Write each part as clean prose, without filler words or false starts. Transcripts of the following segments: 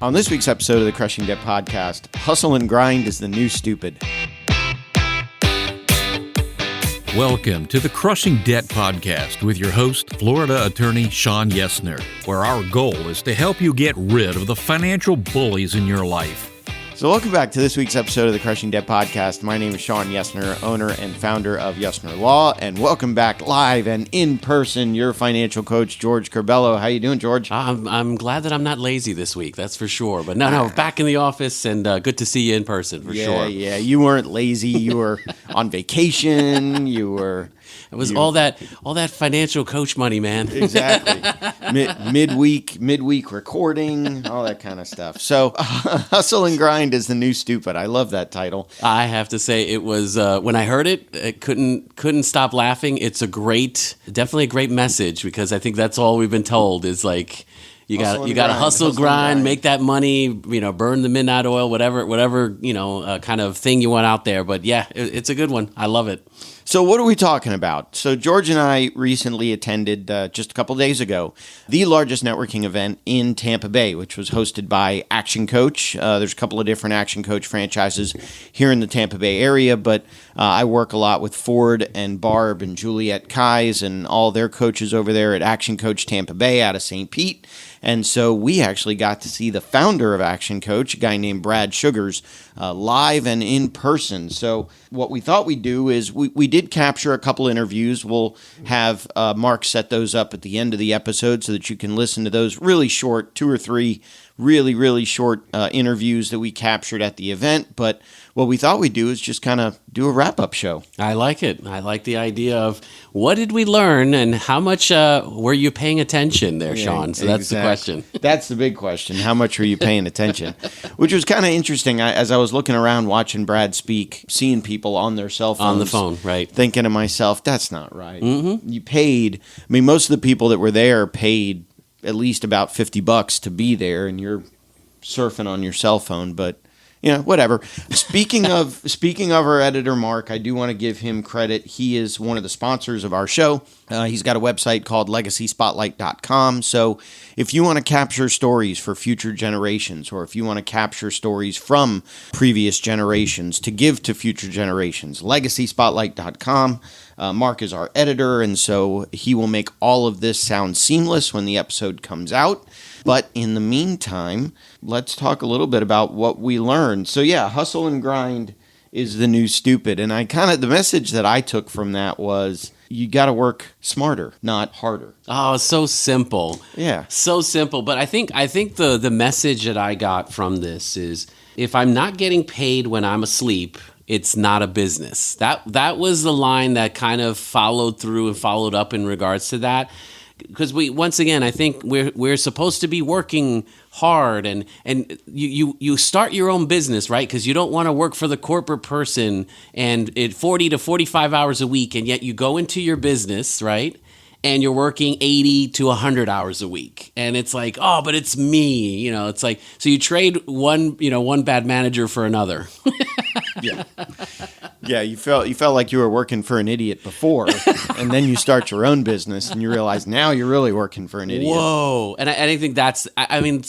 On this week's episode of the Crushing Debt Podcast, hustle and grind is the new stupid. Welcome to the Crushing Debt Podcast with your host, Florida attorney Shawn Yesner, where our goal is to help you get rid of the financial bullies in your life. So welcome back to this week's episode of the Crushing Debt Podcast. My name is Shawn Yesner, owner and founder of Yesner Law, and welcome back live and in person, your financial coach, George Corbello. How you doing, George? I'm glad that I'm not lazy this week, that's for sure. But no, back in the office, and good to see you in person, for sure. Yeah, you weren't lazy. You were on vacation. It was all that financial coach money, man. Exactly. Midweek recording, all that kind of stuff. So, hustle and grind is the new stupid. I love that title. I have to say, it was when I heard it, I couldn't stop laughing. It's definitely a great message, because I think that's all we've been told is like, you got to hustle, grind, make that money, burn the midnight oil, whatever, kind of thing you want out there. But yeah, it's a good one. I love it. So what are we talking about? So George and I recently attended, just a couple days ago, the largest networking event in Tampa Bay, which was hosted by ActionCOACH. There's a couple of different ActionCOACH franchises here in the Tampa Bay area, but I work a lot with Ford and Barb and Juliet Kais and all their coaches over there at ActionCOACH Tampa Bay out of St. Pete. And so we actually got to see the founder of ActionCOACH, a guy named Brad Sugars, live and in person. So what we thought we'd do is we did capture a couple interviews. We'll have Mark set those up at the end of the episode so that you can listen to those really short, 2 or 3 really, really short interviews that we captured at the event. But what we thought we'd do is just kind of do a wrap-up show. I like it. I like the idea of what did we learn and how much were you paying attention there, Shawn? So that's the question. That's the big question. How much were you paying attention? Which was kind of interesting. As I was looking around watching Brad speak, seeing people on their cell phones. On the phone, right. Thinking to myself, that's not right. Mm-hmm. You paid, most of the people that were there paid at least about $50 to be there, and you're surfing on your cell phone, but whatever. Speaking of our editor, Mark, I do want to give him credit. He is one of the sponsors of our show. He's got a website called LegacySpotlight.com. So if you want to capture stories for future generations, or if you want to capture stories from previous generations to give to future generations, LegacySpotlight.com. Mark is our editor, and so he will make all of this sound seamless when the episode comes out. But in the meantime, let's talk a little bit about what we learned. So yeah, hustle and grind is the new stupid. And the message that I took from that was, you got to work smarter, not harder. Oh, so simple. Yeah. So simple. But I think the message that I got from this is, if I'm not getting paid when I'm asleep, it's not a business. That was the line that kind of followed through and followed up in regards to that. Because I think we're supposed to be working hard, and you start your own business, right? Because you don't want to work for the corporate person and 40 to 45 hours a week, and yet you go into your business, right? And you're working 80 to 100 hours a week. And it's like, oh, but it's me, it's like, so you trade one bad manager for another. Yeah. Yeah, you felt like you were working for an idiot before, and then you start your own business, and you realize now you're really working for an idiot. Whoa! And I think that's,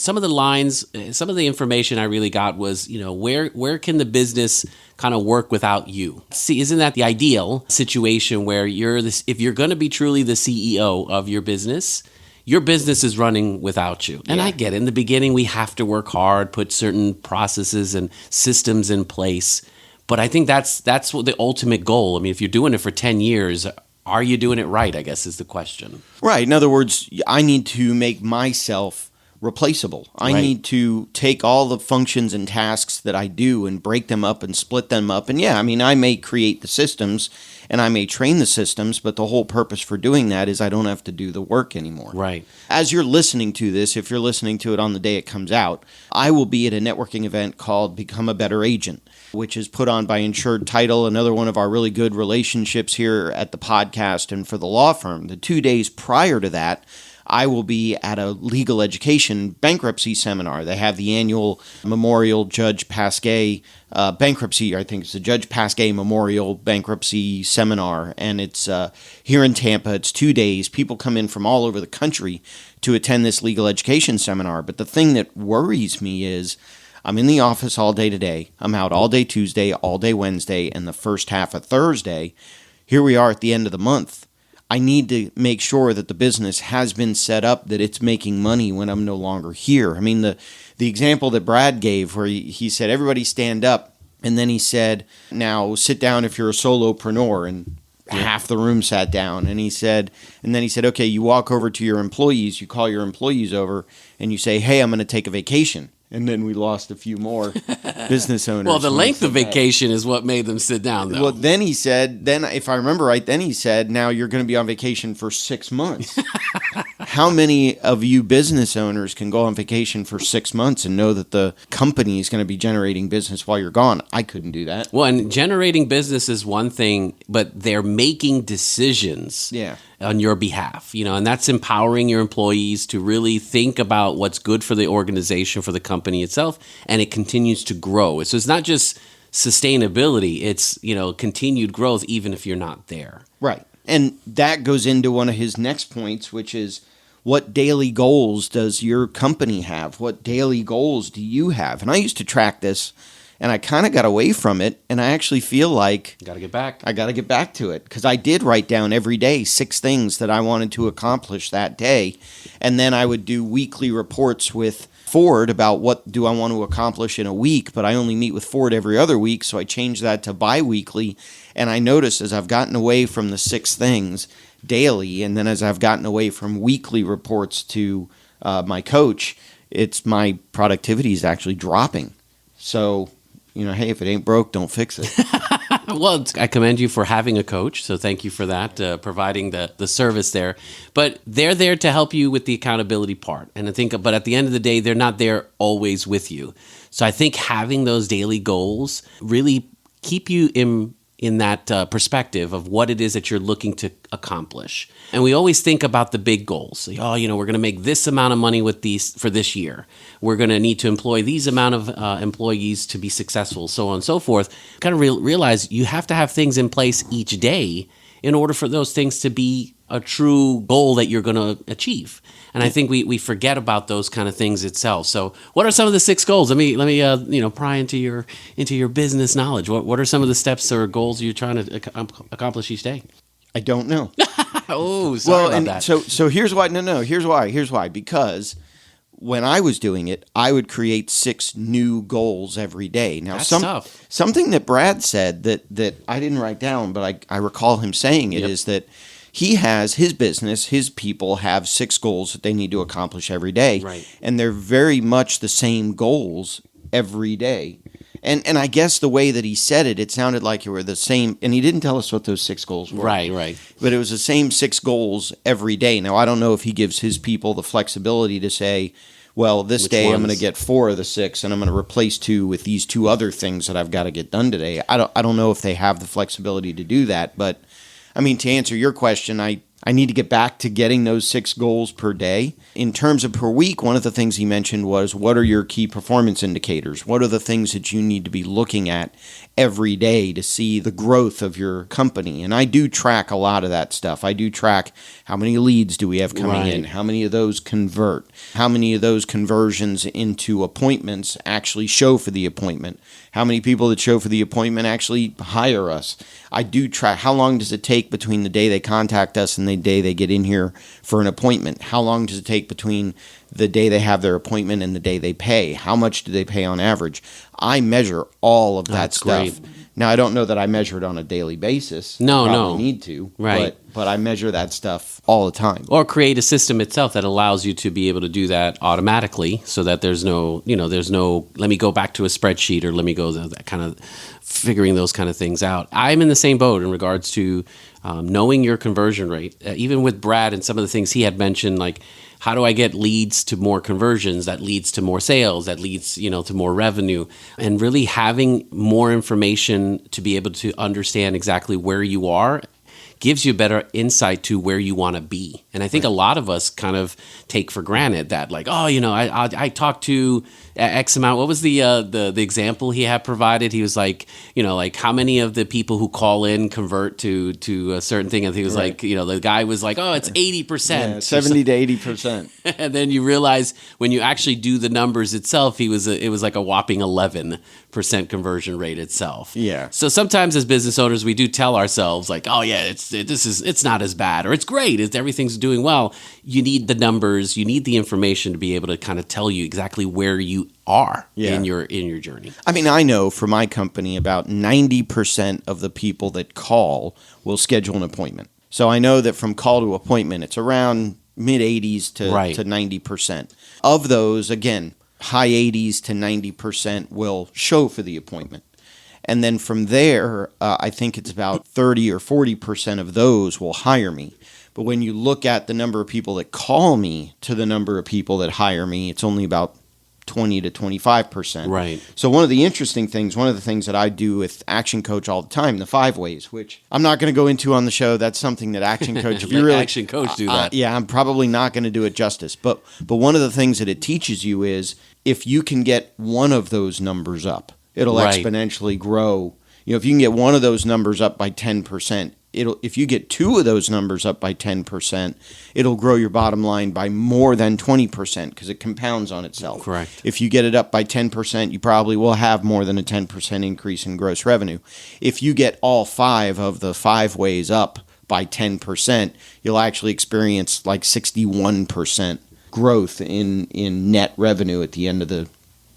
some of the lines, some of the information I really got was, where can the business kind of work without you? See, isn't that the ideal situation where if you're going to be truly the CEO of your business is running without you. And I get it. In the beginning, we have to work hard, put certain processes and systems in place. But I think that's what the ultimate goal. If you're doing it for 10 years, are you doing it right, I guess, is the question. Right. In other words, I need to make myself replaceable. I need to take all the functions and tasks that I do and break them up and split them up. And I may create the systems and I may train the systems, but the whole purpose for doing that is I don't have to do the work anymore. Right. As you're listening to this, if you're listening to it on the day it comes out, I will be at a networking event called Become a Better Agent, which is put on by Insured Title, another one of our really good relationships here at the podcast and for the law firm. The 2 days prior to that, I will be at a legal education bankruptcy seminar. They have the annual Memorial Judge Pasquet bankruptcy, I think it's the Judge Pasquet Memorial Bankruptcy Seminar, and it's here in Tampa. It's 2 days. People come in from all over the country to attend this legal education seminar. But the thing that worries me is I'm in the office all day today. I'm out all day Tuesday, all day Wednesday, and the first half of Thursday. Here we are at the end of the month. I need to make sure that the business has been set up, that it's making money when I'm no longer here. I mean, the example that Brad gave where he said, everybody stand up, and then he said, now sit down if you're a solopreneur, and half the room sat down. And then he said, okay, you walk over to your employees, you call your employees over, and you say, hey, I'm going to take a vacation. And then we lost a few more business owners. Well, the length of vacation is what made them sit down, though. Well, then he said, if I remember right, then he said, now you're going to be on vacation for 6 months. How many of you business owners can go on vacation for 6 months and know that the company is going to be generating business while you're gone? I couldn't do that. Well, and generating business is one thing, but they're making decisions. On your behalf, and that's empowering your employees to really think about what's good for the organization, for the company itself, and it continues to grow. So it's not just sustainability, it's, continued growth even if you're not there. Right. And that goes into one of his next points, which is what daily goals does your company have? What daily goals do you have? And I used to track this, and I kind of got away from it, and I actually feel like I got to get back to it, because I did write down every day 6 things that I wanted to accomplish that day, and then I would do weekly reports with Ford about what do I want to accomplish in a week, but I only meet with Ford every other week, so I changed that to bi-weekly, and I noticed as I've gotten away from the 6 things daily, and then as I've gotten away from weekly reports to my coach, my productivity is actually dropping. So hey, if it ain't broke, don't fix it. Well, I commend you for having a coach, so thank you for that, providing the service there. But they're there to help you with the accountability part. And but at the end of the day, they're not there always with you. So I think having those daily goals really keep you in that perspective of what it is that you're looking to accomplish. And we always think about the big goals. We're going to make this amount of money with these for this year. We're going to need to employ these amount of employees to be successful, so on and so forth. Kind of realize you have to have things in place each day in order for those things to be a true goal that you're going to achieve. And I think we forget about those kind of things itself. So what are some of the 6 goals? Let me pry into your business knowledge. What are some of the steps or goals you're trying to accomplish each day? I don't know. Oh, sorry about that. So here's why. No. Here's why. Because when I was doing it, I would create 6 new goals every day. Now, that's tough. Something that Brad said that I didn't write down, but I recall him saying it, is that he has his business, his people have 6 goals that they need to accomplish every day. Right. And they're very much the same goals every day. And I guess the way that he said it sounded like it were the same. And he didn't tell us what those 6 goals were. Right. But it was the same 6 goals every day. Now, I don't know if he gives his people the flexibility to say, well, this day I'm going to get 4 of the 6, and I'm going to replace 2 with these 2 other things that I've got to get done today. I don't know if they have the flexibility to do that. But, I mean, to answer your question, I need to get back to getting those 6 goals per day. In terms of per week, one of the things he mentioned was, what are your key performance indicators? What are the things that you need to be looking at every day to see the growth of your company? And I do track a lot of that stuff. I do track how many leads do we have coming in, how many of those convert, how many of those conversions into appointments actually show for the appointment, how many people that show for the appointment actually hire us. I do track how long does it take between the day they contact us and the day they get in here for an appointment. How long does it take between the day they have their appointment and the day they pay? How much do they pay on average? I measure all of that stuff. Great. Now, I don't know that I measure it on a daily basis. No. Need to. Right. But I measure that stuff all the time. Or create a system itself that allows you to be able to do that automatically, so that there's no, let me go back to a spreadsheet, or let me go that kind of figuring those kind of things out. I'm in the same boat in regards to knowing your conversion rate. Even with Brad and some of the things he had mentioned, like, how do I get leads to more conversions? That leads to more sales. That leads, to more revenue. And really having more information to be able to understand exactly where you are gives you a better insight to where you want to be. And I think a lot of us kind of take for granted that, like, oh, I talked to X amount. What was the example he had provided? He was like, like how many of the people who call in convert to a certain thing? And he was like, the guy was like, oh, it's 80%. Yeah, 70 to 80%. And then you realize when you actually do the numbers itself, it was like a whopping 11% conversion rate itself. Yeah. So sometimes as business owners, we do tell ourselves like, oh yeah, it's not as bad, or it's great, everything's doing well. You need the numbers, you need the information to be able to kind of tell you exactly where you are in your journey. I mean, I know for my company about 90% of the people that call will schedule an appointment. So I know that from call to appointment, it's around mid 80s to 90%. Of those, again, high 80s to 90% will show for the appointment. And then from there, I think it's about 30 or 40% of those will hire me. But when you look at the number of people that call me to the number of people that hire me, it's only about 20 to 25%. Right. So one of the things that I do with ActionCOACH all the time, the 5 ways, which I'm not going to go into on the show. That's something that ActionCOACH, if you really ActionCOACH do that. Yeah, I'm probably not going to do it justice. But one of the things that it teaches you is if you can get one of those numbers up, it'll exponentially grow. If you can get one of those numbers up by 10%, if you get 2 of those numbers up by 10%, it'll grow your bottom line by more than 20% because it compounds on itself. Correct. If you get it up by 10%, you probably will have more than a 10% increase in gross revenue. If you get all 5 of the 5 ways up by 10%, you'll actually experience like 61% growth in net revenue at the end of the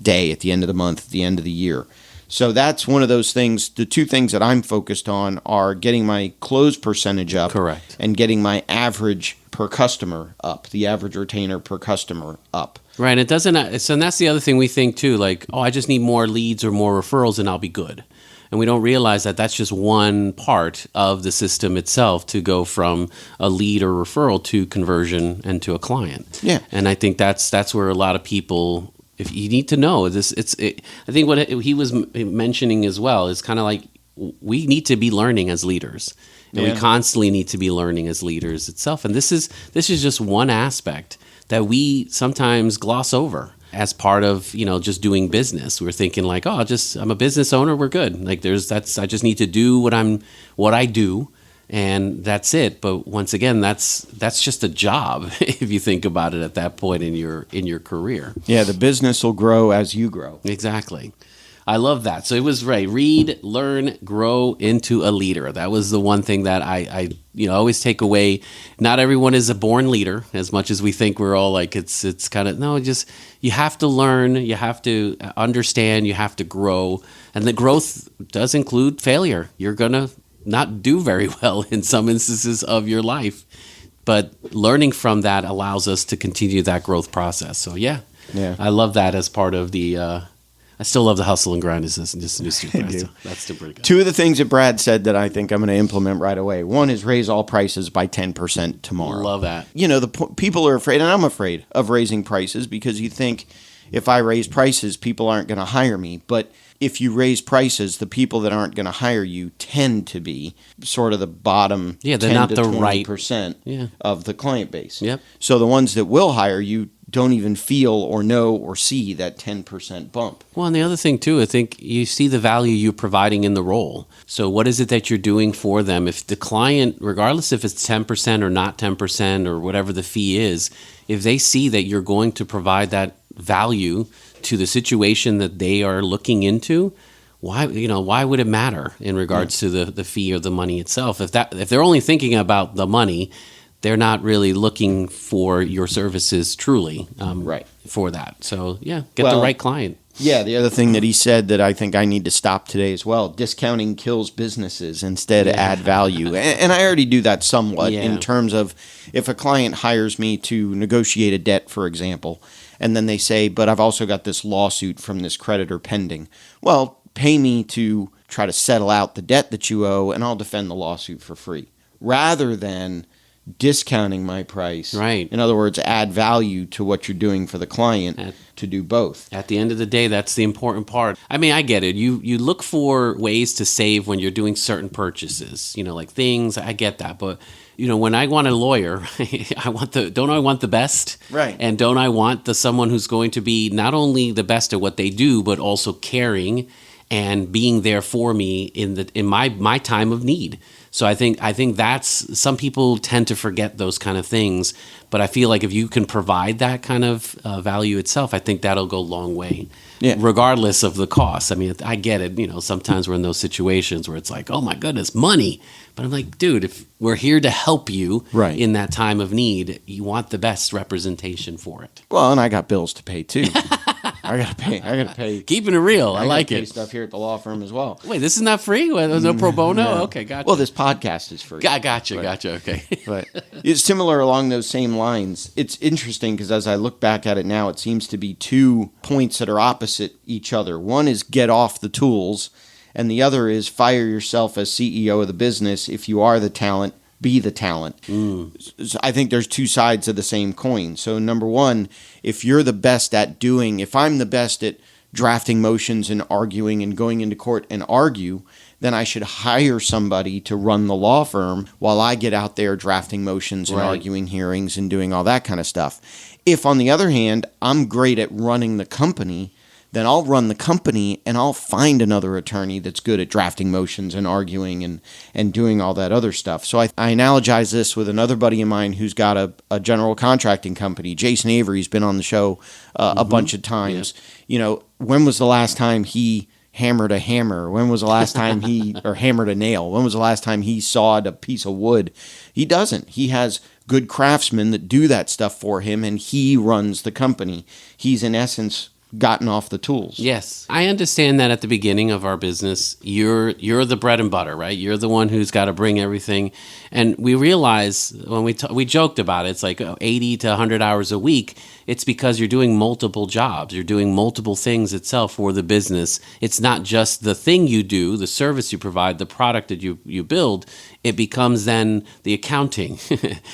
day, at the end of the month, at the end of the year. So that's one of those things. The 2 things that I'm focused on are getting my close percentage up. Correct. And getting my average per customer up, the average retainer per customer up. Right. It doesn't. So that's the other thing we think too, like, oh, I just need more leads or more referrals and I'll be good. And we don't realize that that's just one part of the system itself to go from a lead or referral to conversion and to a client. Yeah. And I think that's where a lot of people, if you need to know this, I think what he was mentioning as well is kind of like we need to be learning as leaders, and we constantly need to be learning as leaders itself. And this is just one aspect that we sometimes gloss over as part of just doing business. We're thinking like, oh, I'm a business owner, we're good. Like I just need to do what I do. And that's it. But once again, that's just a job if you think about it at that point in your career. Yeah, the business will grow as you grow. Exactly. I love that. So it was read, learn, grow into a leader. That was the one thing that I always take away. Not everyone is a born leader, as much as we think we're all like it's kind of no. Just you have to learn, you have to understand, you have to grow, and the growth does include failure. You're gonna not do very well in some instances of your life, but learning from that allows us to continue that growth process. So yeah. I love that as part of the. I still love the hustle and grind. Is just a new super. That's still pretty good. 2 of the things that Brad said that I think I'm going to implement right away. One is raise all prices by 10% tomorrow. Love that. People are afraid, and I'm afraid of raising prices because you think if I raise prices, people aren't going to hire me. But if you raise prices, the people that aren't going to hire you tend to be sort of the bottom 10 not to the 20% of the client base. Yep. So the ones that will hire you don't even feel or know or see that 10% bump. Well, and the other thing too, I think you see the value you're providing in the role. So what is it that you're doing for them? If the client, regardless if it's 10% or not 10% or whatever the fee is, if they see that you're going to provide that value to the situation that they are looking into, why would it matter in regards to the fee or the money itself? If they're only thinking about the money, they're not really looking for your services truly for that. So get the right client. Yeah, the other thing that he said that I think I need to stop today as well, discounting kills businesses, instead add value. And I already do that somewhat in terms of if a client hires me to negotiate a debt, for example, and then they say, but I've also got this lawsuit from this creditor pending. Well, pay me to try to settle out the debt that you owe, and I'll defend the lawsuit for free, rather than discounting my price. Right. In other words, add value to what you're doing for the client to do both. At the end of the day, that's the important part. I mean, I get it. You look for ways to save when you're doing certain purchases, like things. I get that. But, when I want a lawyer, don't I want the best? Right. And don't I want someone who's going to be not only the best at what they do, but also caring and being there for me in my time of need. So I think that's, some people tend to forget those kind of things, but I feel like if you can provide that kind of value itself, I think that'll go a long way, regardless of the cost. I mean, I get it. Sometimes we're in those situations where it's like, oh my goodness, money. But I'm like, dude, if we're here to help you in that time of need, you want the best representation for it. Well, and I got bills to pay too. I gotta pay. Keeping it real. I like pay it. Stuff here at the law firm as well. Wait, this is not free? There's no pro bono? No. Okay, gotcha. Well, this podcast is free. Gotcha. Okay. But it's similar along those same lines. It's interesting because as I look back at it now, it seems to be 2 points that are opposite each other. One is get off the tools, and the other is fire yourself as CEO of the business. If you are the talent, be the talent. So I think there's 2 sides of the same coin. So number one, if you're the best at if I'm the best at drafting motions and arguing and going into court and argue, then I should hire somebody to run the law firm while I get out there drafting motions and arguing hearings and doing all that kind of stuff. If, on the other hand, I'm great at running the company, then I'll run the company and I'll find another attorney that's good at drafting motions and arguing and doing all that other stuff. So I analogize this with another buddy of mine who's got a general contracting company. Jason Avery's been on the show a bunch of times. Yeah. When was the last time he hammered a hammer? When was the last time or hammered a nail? When was the last time he sawed a piece of wood? He doesn't. He has good craftsmen that do that stuff for him, and he runs the company. He's, in essence, gotten off the tools. Yes. I understand that at the beginning of our business, you're the bread and butter, right? You're the one who's got to bring everything. And we realize when we joked about it, it's like 80 to 100 hours a week. It's because you're doing multiple jobs. You're doing multiple things itself for the business. It's not just the thing you do, the service you provide, the product that you build. It becomes then the accounting.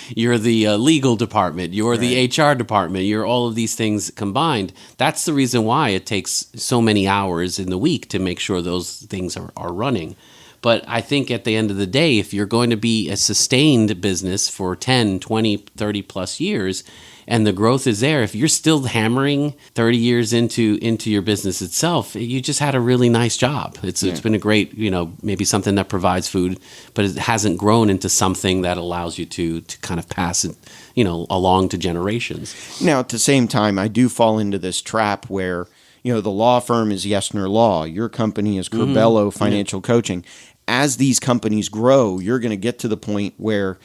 You're the legal department. You're the HR department. You're all of these things combined. That's the reason why it takes so many hours in the week to make sure those things are running. But I think at the end of the day, if you're going to be a sustained business for 10, 20, 30 plus years, and the growth is there, if you're still hammering 30 years into your business itself, you just had a really nice job. It's been a great, maybe something that provides food, but it hasn't grown into something that allows you to kind of pass it, along to generations. Now, at the same time, I do fall into this trap where, the law firm is Yesner Law. Your company is Curbelo Financial Coaching. As these companies grow, you're going to get to the point where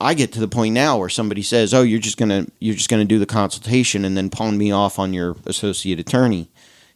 I get to the point now where somebody says, "Oh, you're just gonna do the consultation and then pawn me off on your associate attorney."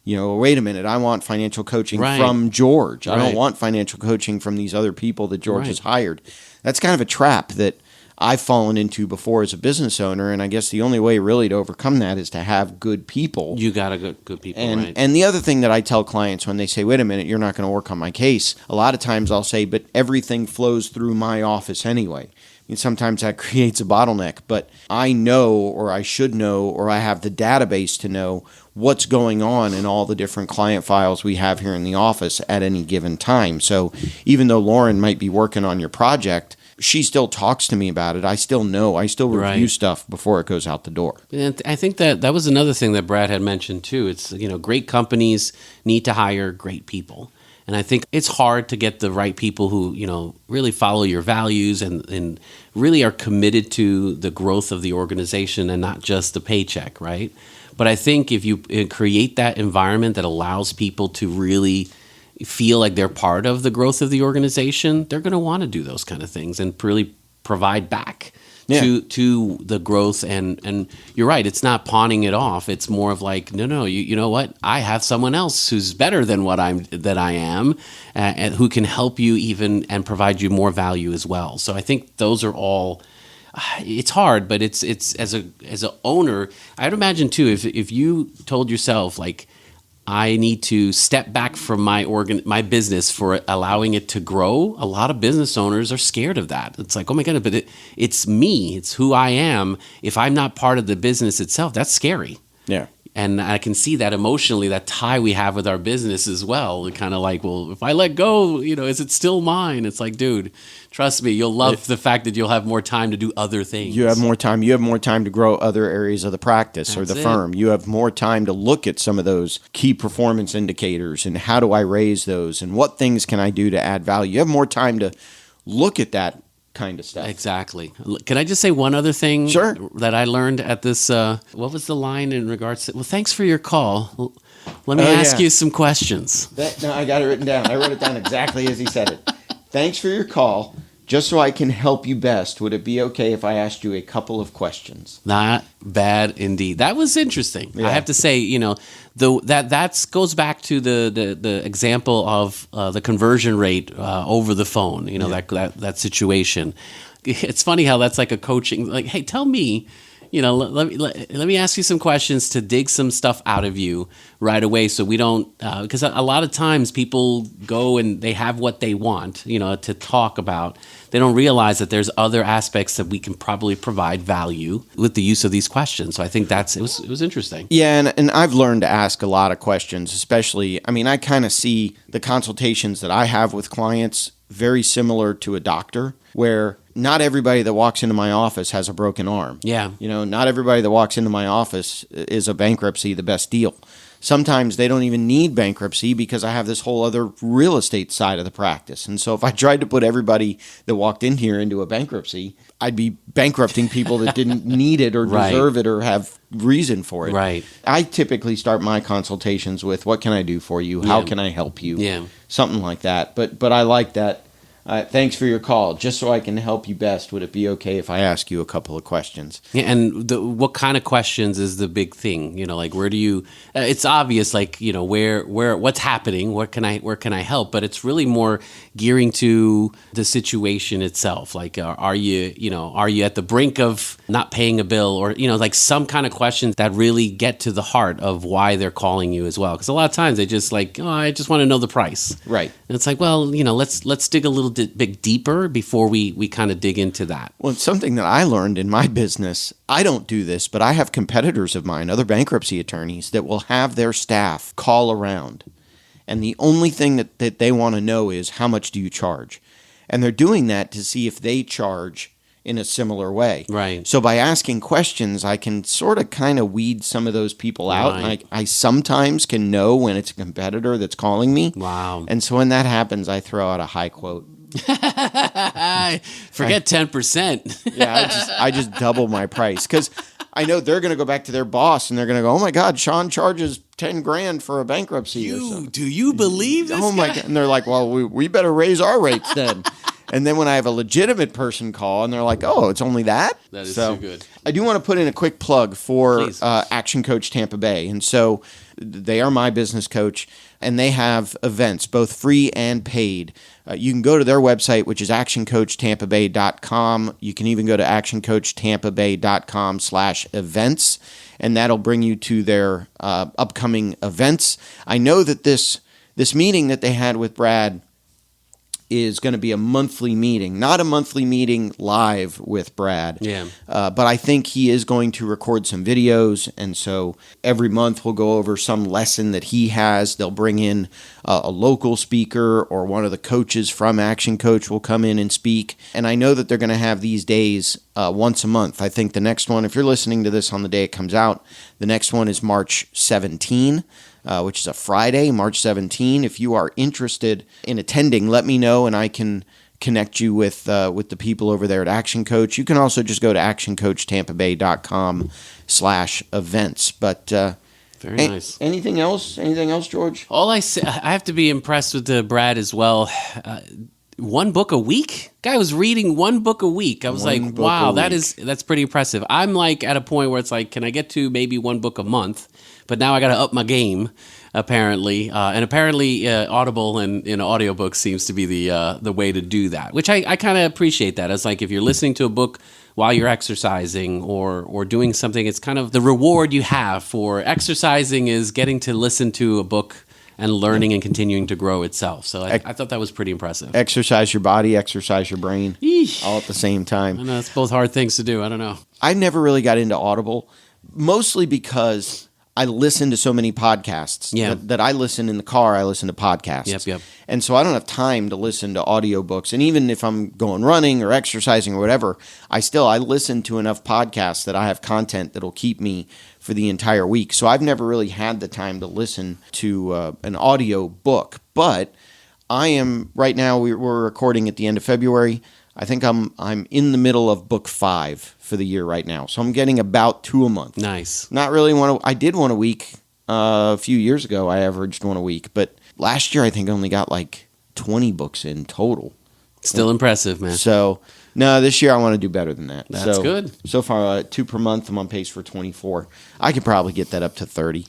Wait a minute, I want financial coaching from George. I don't want financial coaching from these other people that George has hired. That's kind of a trap that I've fallen into before as a business owner, and I guess the only way really to overcome that is to have good people. You got to get good people, And the other thing that I tell clients when they say, "Wait a minute, you're not going to work on my case," a lot of times I'll say, "But everything flows through my office anyway." And sometimes that creates a bottleneck, but I know, or I should know, or I have the database to know what's going on in all the different client files we have here in the office at any given time. So even though Lauren might be working on your project, she still talks to me about it. I still know. I still review stuff before it goes out the door. And I think that was another thing that Brad had mentioned too. It's, great companies need to hire great people. And I think it's hard to get the right people who, really follow your values and really are committed to the growth of the organization and not just the paycheck, right? But I think if you create that environment that allows people to really feel like they're part of the growth of the organization, they're going to want to do those kind of things and really provide back to the growth. And you're right, it's not pawning it off. It's more of like, no, you know what? I have someone else who's better than I am, and who can help you even and provide you more value as well. So I think those are all. It's hard, but it's as a owner, I'd imagine too, if you told yourself like, I need to step back from my business for allowing it to grow. A lot of business owners are scared of that. It's like, oh my God, but it's me. It's who I am. If I'm not part of the business itself, that's scary. Yeah. And I can see that emotionally, that tie we have with our business as well. Kind of like, well, if I let go, is it still mine? It's like, dude, trust me, you'll love the fact that you'll have more time to do other things. You have more time. You have more time to grow other areas of the practice or the That's it. firm. You have more time to look at some of those key performance indicators and how do I raise those and what things can I do to add value. You have more time to look at that kind of stuff. Exactly. Can I just say one other thing Sure. that I learned at this? What was the line in regards to? Well, thanks for your call. Let me ask you some questions. No, I got it written down. I wrote it down exactly as he said it. Thanks for your call. Just so I can help you best, would it be okay if I asked you a couple of questions? Not bad indeed. That was interesting. Yeah. I have to say, that goes back to the example of the conversion rate over the phone. That situation. It's funny how that's like a coaching. Like, hey, tell me. Let me ask you some questions to dig some stuff out of you right away, so we don't. Because a lot of times people go and they have what they want, to talk about. They don't realize that there's other aspects that we can probably provide value with the use of these questions. So I think it was interesting. Yeah, and I've learned to ask a lot of questions, especially. I mean, I kind of see the consultations that I have with clients very similar to a doctor, where not everybody that walks into my office has a broken arm. Yeah. Not everybody that walks into my office is a bankruptcy the best deal. Sometimes they don't even need bankruptcy because I have this whole other real estate side of the practice. And so if I tried to put everybody that walked in here into a bankruptcy, I'd be bankrupting people that didn't need it or deserve it or have reason for it. Right. I typically start my consultations with, what can I do for you? How can I help you? Yeah. Something like that. But I like that. Thanks for your call. Just so I can help you best, would it be okay if I ask you a couple of questions? Yeah, and what kind of questions is the big thing? Like, where do you? It's obvious, like, where what's happening? Where can I help? But it's really more gearing to the situation itself. Like, are you at the brink of not paying a bill, or like some kind of questions that really get to the heart of why they're calling you as well? Because a lot of times they just like, oh, I just want to know the price. Right. And it's like, well, let's dig a little bit deeper before we kind of dig into that. Well, it's something that I learned in my business. I don't do this, but I have competitors of mine, other bankruptcy attorneys, that will have their staff call around. And the only thing that they want to know is, how much do you charge? And they're doing that to see if they charge in a similar way. Right. So by asking questions, I can sort of kind of weed some of those people out. Right. And I sometimes can know when it's a competitor that's calling me. Wow. And so when that happens, I throw out a high quote. Forget 10%. Yeah, I just double my price, because I know they're going to go back to their boss and they're going to go, oh my God, Shawn charges $10,000 for a bankruptcy or something. Do you believe this? Oh my God. And they're like, well, we better raise our rates then. And then when I have a legitimate person call and they're like, oh, it's only that? That is so good. I do want to put in a quick plug for Please. Action Coach Tampa Bay. And so they are my business coach, and they have events, both free and paid. You can go to their website, which is actioncoachtampabay.com. You can even go to actioncoachtampabay.com/events, and that'll bring you to their upcoming events. I know that this meeting that they had with Brad is going to be a monthly meeting, not a monthly meeting live with Brad. Yeah. But I think he is going to record some videos, and so every month we'll go over some lesson that he has. They'll bring in a local speaker, or one of the coaches from Action Coach will come in and speak. And I know that they're going to have these days once a month. I think the next one, if you're listening to this on the day it comes out, the next one is March 17. Which is a Friday, March 17. If you are interested in attending, let me know, and I can connect you with the people over there at Action Coach. You can also just go to actioncoachtampabay.com/events. But very nice. Anything else? Anything else, George? All I say, I have to be impressed with Brad as well. One book a week? Guy was reading one book a week. I was like, wow, that's pretty impressive. I'm like at a point where it's like, can I get to maybe one book a month? But now I got to up my game, apparently. And apparently Audible and audiobooks seems to be the way to do that, which I kind of appreciate that. It's like, if you're listening to a book while you're exercising or doing something. It's kind of the reward you have for exercising is getting to listen to a book and learning and continuing to grow itself. So I thought that was pretty impressive. Exercise your body, exercise your brain, all at the same time. I know it's both hard things to do. I don't know. I never really got into Audible, mostly because I listen to so many podcasts that I listen in the car. I listen to podcasts. Yep. And so I don't have time to listen to audiobooks. And even if I'm going running or exercising or whatever, I listen to enough podcasts that I have content that'll keep me for the entire week. So I've never really had the time to listen to an audio book. But I am right now. We're recording at the end of February. I think I'm in the middle of book 5 for the year right now. So I'm getting about 2 a month. Nice. Not really one. I did one a week a few years ago. I averaged one a week, but last year I think I only got like 20 books in total. Still impressive, man. So no, this year I want to do better than that. That's good. So far, 2 per month. I'm on pace for 24. I could probably get that up to 30.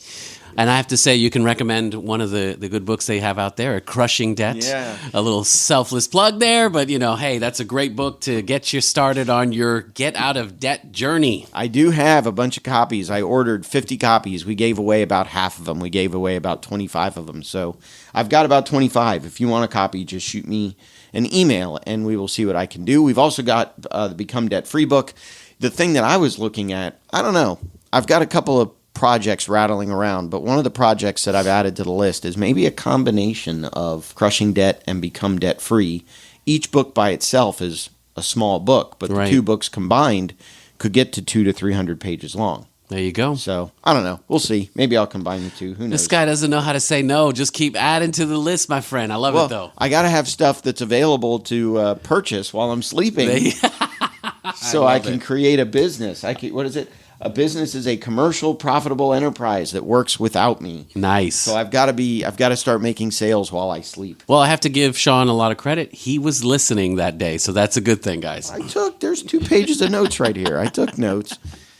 And I have to say, you can recommend one of the good books they have out there, Crushing Debt. Yeah. A little selfless plug there, but hey, that's a great book to get you started on your get out of debt journey. I do have a bunch of copies. I ordered 50 copies. We gave away about half of them. We gave away about 25 of them. So I've got about 25. If you want a copy, just shoot me an email and we will see what I can do. We've also got the Become Debt Free book. The thing that I was looking at, I don't know. I've got a couple of projects rattling around, but one of the projects that I've added to the list is maybe a combination of Crushing Debt and Become Debt Free. Each book by itself is a small book, but the 2 books combined could get to 200 to 300 pages long. There you go. So, I don't know. We'll see. Maybe I'll combine the 2. Who knows? This guy doesn't know how to say no. Just keep adding to the list, my friend. I love it, though. I got to have stuff that's available to purchase while I'm sleeping so I can create a business. What is it? A business is a commercial, profitable enterprise that works without me. Nice. So I've got to start making sales while I sleep. Well, I have to give Shawn a lot of credit. He was listening that day, so that's a good thing, guys. There's 2 pages of notes right here. I took notes.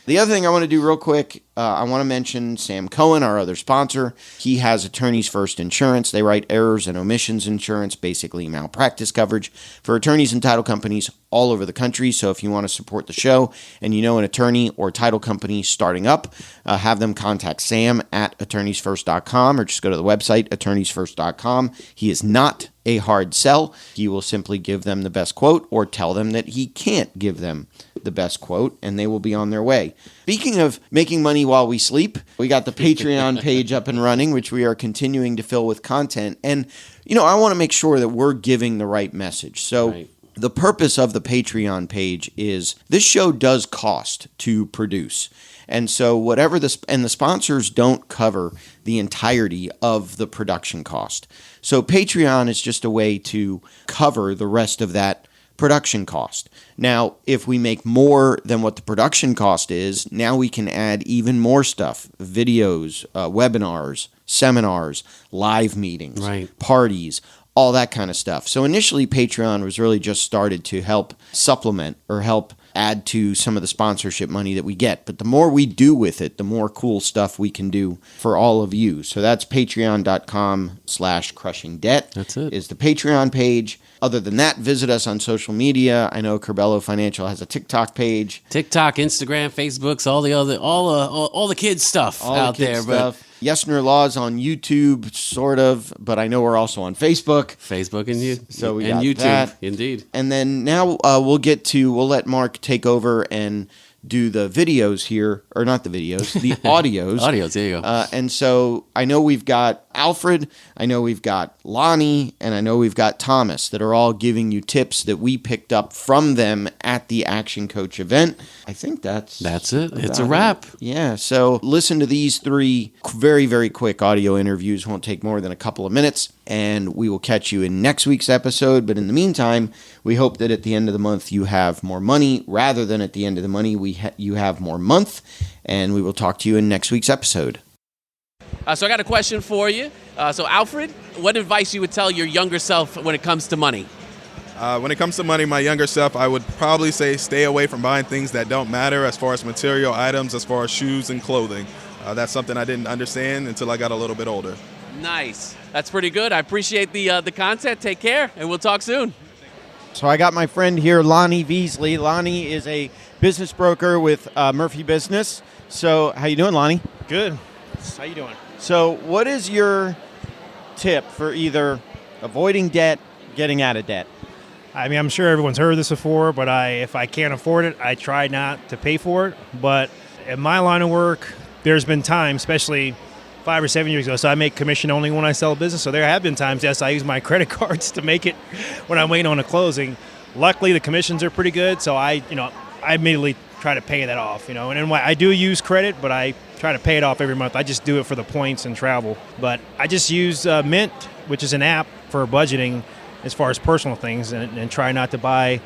The other thing I want to do real quick, I want to mention Sam Cohen, our other sponsor. He has Attorneys First Insurance. They write errors and omissions insurance, basically malpractice coverage for attorneys and title companies all over the country. So if you want to support the show and you know an attorney or title company starting up, have them contact Sam at attorneysfirst.com or just go to the website, attorneysfirst.com. He is not a hard sell. He will simply give them the best quote or tell them that he can't give them the best quote, and they will be on their way. Speaking of making money while we sleep, we got the Patreon page up and running, which we are continuing to fill with content. And, I want to make sure that we're giving the right message. So the purpose of the Patreon page is this show does cost to produce. And so the sponsors don't cover the entirety of the production cost. So Patreon is just a way to cover the rest of that production cost. Now, if we make more than what the production cost is, now we can add even more stuff, videos, webinars, seminars, live meetings, parties, all that kind of stuff. So initially, Patreon was really just started to help supplement or help add to some of the sponsorship money that we get. But the more we do with it, the more cool stuff we can do for all of you. So that's patreon.com/crushingdebt. That's it. Is the Patreon page. Other than that, visit us on social media. I know Curbelo Financial has a TikTok page. TikTok, Instagram, Facebook's, all the kids stuff out there. But Yesner Law's on YouTube, sort of, but I know we're also on Facebook. And YouTube, that. Indeed. And then now we'll let Mark take over and do the videos here, or not the videos, the audios. Audios, there you go. And so I know we've got Alfred, I know we've got Lonnie, and I know we've got Thomas that are all giving you tips that we picked up from them at the Action Coach event. I think that's it. It's a wrap. Yeah, so listen to these 3 very, very quick audio interviews. Won't take more than a couple of minutes, and we will catch you in next week's episode. But in the meantime, we hope that at the end of the month you have more money rather than at the end of the money you have more month, and we will talk to you in next week's episode. So I got a question for you. So Alfred, what advice you would tell your younger self when it comes to money? When it comes to money, my younger self, I would probably say stay away from buying things that don't matter as far as material items, as far as shoes and clothing. That's something I didn't understand until I got a little bit older. Nice. That's pretty good. I appreciate the content. Take care, and we'll talk soon. So I got my friend here, Lonnie Veasley. Lonnie is a business broker with Murphy Business. So how you doing, Lonnie? Good. How you doing? So what is your tip for either avoiding debt, getting out of debt? I mean, I'm sure everyone's heard this before, but if I can't afford it, I try not to pay for it. But in my line of work, there's been times, especially 5 or 7 years ago, so I make commission only when I sell a business. So there have been times, yes, I use my credit cards to make it when I'm waiting on a closing. Luckily, the commissions are pretty good, so I immediately try to pay that off, And I do use credit, but I try to pay it off every month. I just do it for the points and travel. But I just use Mint, which is an app for budgeting as far as personal things, and try not to buy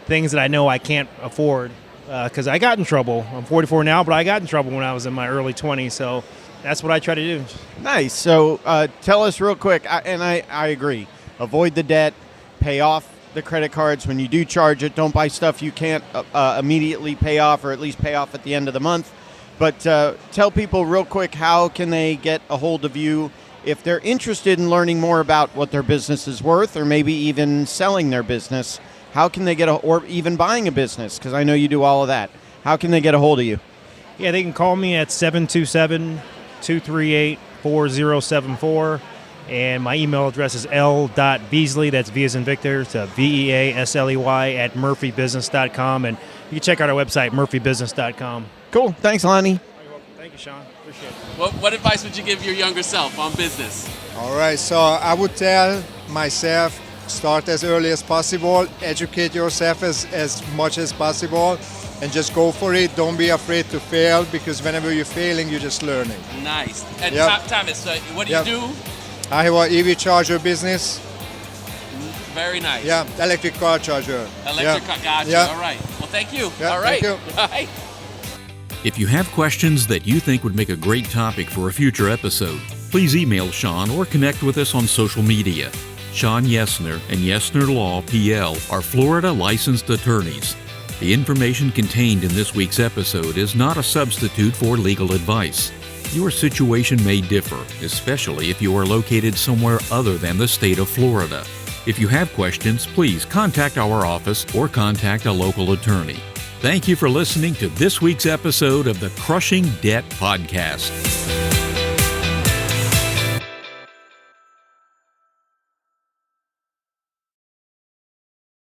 things that I know I can't afford, because I got in trouble. I'm 44 now, but I got in trouble when I was in my early 20s, so that's what I try to do. Nice. So tell us real quick, I agree. Avoid the debt, pay off the credit cards. When you do charge it, don't buy stuff you can't immediately pay off, or at least pay off at the end of the month. But tell people real quick, how can they get a hold of you if they're interested in learning more about what their business is worth, or maybe even selling their business? How can they or even buying a business? Because I know you do all of that. How can they get a hold of you? Yeah, they can call me at 727-238-4074. And my email address is L.Veasley, that's V as in Victor, to VEASLEY at murphybusiness.com. And you can check out our website, murphybusiness.com. Cool. Thanks, Lonnie. You're welcome. Thank you, Shawn. Appreciate it. What advice would you give your younger self on business? All right, so I would tell myself, start as early as possible, educate yourself as much as possible, and just go for it. Don't be afraid to fail, because whenever you're failing, you're just learning. Nice. And Yep. Thomas, what do you do? I have an EV charger business. Very nice. Yeah, electric car charger. Electric car, gotcha. Yeah. All right. Well, thank you. Yeah, All right. thank you. All right. If you have questions that you think would make a great topic for a future episode, please email Shawn or connect with us on social media. Shawn Yesner and Yesner Law PL are Florida licensed attorneys. The information contained in this week's episode is not a substitute for legal advice. Your situation may differ, especially if you are located somewhere other than the state of Florida. If you have questions, please contact our office or contact a local attorney. Thank you for listening to this week's episode of the Crushing Debt Podcast.